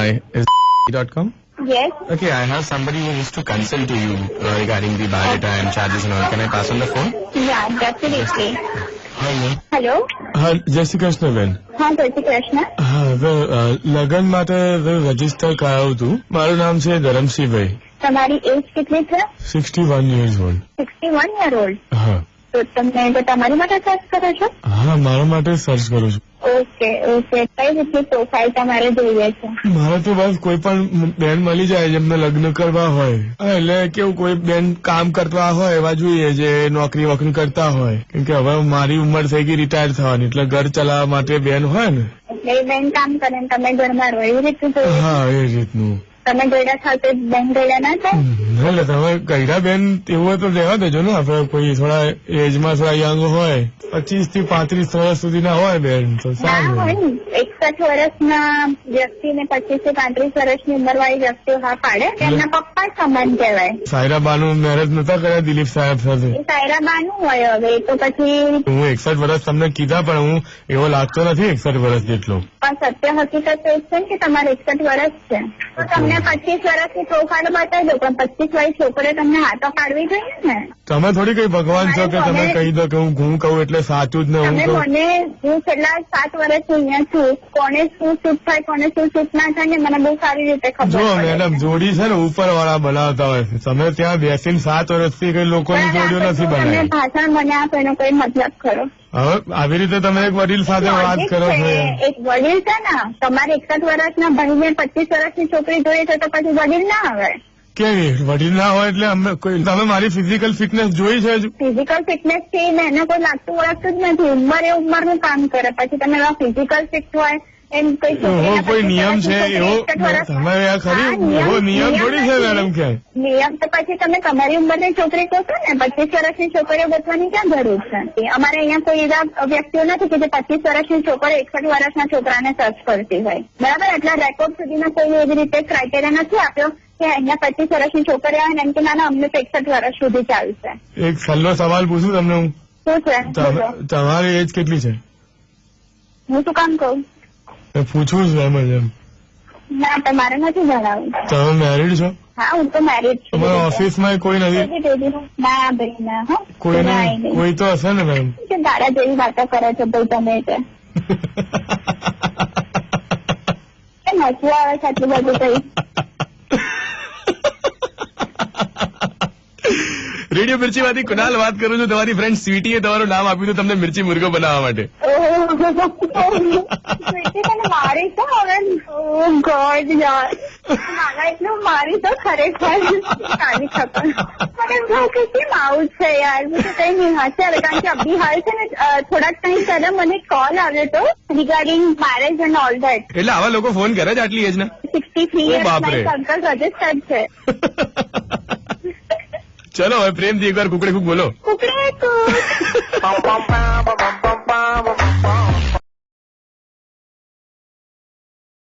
Hi, is .com? Yes. Okay, I have somebody who wants to consult to you regarding the biodata and charges and all. Can I pass on the phone? Yeah, definitely. Hello. Hello. હા જય શ્રી કૃષ્ણ બેન. હા, જય શ્રી કૃષ્ણ. હા લગ્ન માટે register કરાવ્યું હતું. મારું નામ છે ધરમસિંહભાઈ. તમારી એજ કેટલી છે? 61 years old. 61 year old. હા. તો તમે તમારી માટે સર્ચ કરો છો? હા મારા માટે સર્ચ કરું છું. Okay okay. કઈ રીતની પ્રોફાઇલ તમારે જોઈએ છે? મારે તો બસ કોઈ પણ બેન મળી જાય જેમને લગ્ન કરવા હોય. એટલે કેવું કોઈ બેન કામ કરતા હોય એવા જોઈએ જે નોકરી વોકરી કરતા હોય. કેમ કે હવે મારી ઉંમર થઈ ગઈ રિટાયર થવાની એટલે ઘર ચલાવવા માટે બેન હોય ને. એટલે બેન કામ કરે ને તમે ઘરમાં રહો એવી રીતનું જોઈએ? હા એ રીતનું. તમે ગયડા થાવ તો બેન ગયડા ના થાય? એટલે તમે ગયડા બેન એવું હોય તો રહેવા દેજો ને. આપડે કોઈ થોડા એજમાં થોડા યંગ હોય 25 થી 35 વર્ષ સુધીના હોય બેન તો ના સારું. હોય ને 61 વર્ષના વ્યક્તિને 25 થી 35 વર્ષની ઉંમરવાળી વ્યક્તિઓ હા પાડે. તેમના પપ્પા સમાન કહેવાય. સાયરાબાનું મેરેજ નતા કર્યા દિલીપ સાહેબ સાથે? એ સાયરાબાનું હોય હવે તો પછી. હું 61 વર્ષ તમને કીધા પણ હું એવો લાગતો નથી 61 વર્ષ જેટલો. પણ સત્ય હકીકત તો એ છે ને કે તમારે 61 વર્ષ છે તો તમને 25 વર્ષની પ્રોફાઇલ બતાવી દો પણ 25 વાળી છોકરીઓ તમને હાથો પાડવી જોઈએ ને. તમે થોડી કઈ ભગવાન છો કે તમે કહી દો કે હું કહું એટલે સાચું જ ને હું તમે કહું. મને હું છેલ્લા 7 વર્ષથી અહીંયા છું. કોને શું સૂટ થાય કોને શું સૂટ ના થાય ને મને બહુ સારી રીતે ખબર જો પડે. મેડમ જોડી છે ને ઉપર વાળા બનાવતા હોય છે. તમે ત્યાં બેસીને 7 વર્ષથી કઈ લોકોની જોડીઓ નથી તમે બનાવી. ભાષણ મને આપો એનો કોઈ મતલબ ખરો? હવે આવી રીતે તમે એક વડીલ સાથે વાત કરો છો. એક વડીલ છે ને તમારે 61 વર્ષના ભાઈને 25 વર્ષની છોકરી જોઈએ છે તો પછી વડીલ ના આવે. કેવી વડીલ ના હોય એટલે તમે મારી ફિઝિકલ ફિટનેસ જોઈ છે? ફિઝિકલ ફિટનેસ થી એને કોઈ લાગતું ઓળખતું જ નથી. ઉંમર એ ઉંમરનું કામ કરે. પછી તમે ફિઝિકલ ફિટ હોય એમ કોઈ કોઈ નિયમ છે એવો તમારે ખરી એવો નિયમ થોડી છે મેડમ કે નિયમ તો પછી તમે તમારી ઉંમરની છોકરી કહો છો ને 25 વર્ષની છોકરીઓ ગોતવાની ક્યાં જરૂર છે? અમારે અહીંયા કોઈ એવા વ્યક્તિઓ નથી કે જે 25 વર્ષની છોકરીઓ 61 વર્ષના છોકરાને સર્ચ કરતી હોય. બરાબર? એટલા રેકોર્ડ સુધીમાં કોઈ એવી રીતે ક્રાઇટેરિયા નથી આપ્યો કે અહીંયા 25 વર્ષની છોકરી આવે ને એમ કે ના અમને તો 61 વર્ષ સુધી ચાલશે. એક સહેલો સવાલ પૂછું તમને હું? શું છે? તમારી એજ કેટલી છે? હું શું કામ કહું? પૂછવું છું એમ જ એમ. ના તમારે નથી જણાવું. તમે મેરીડ છો? હા હું તો મેરીડ છું. તમારા ઓફિસમાં કોઈ નથી? ના ભાઈ ના. કોઈ તો હશે ને મેમ? દાડા જેવી વાતો કરે છો ભાઈ તમે તે હસવું આવે છે આટલું બધું કઈ? રેડિયો મિર્ચી માંથી કુનાલ વાત કરું છું. તમારી ફ્રેન્ડ સ્વીટીએ તમારું નામ આપ્યું હતું તમને મિર્ચી મુર્ગો બનાવવા માટે. મારી તો હવે ગોડ યાર મારા એટલું મારી તો ખરેખર કાઢી શકો. મને કેમ આવું છે યાર? હું તો કઈ નહીં હશે હવે કારણ કે અભી હાલ છે ને થોડાક ટાઈમ પહેલા મને કોલ આવ્યો હતો regarding marriage and all that. એટલે આવા લોકો ફોન કરે છે આટલી એજ ના? 63 years અંકલ રજીસ્ટર્ડ છે. ચલો હવે પ્રેમથી એકવાર કુકડે કુક બોલો. કુકડે કુક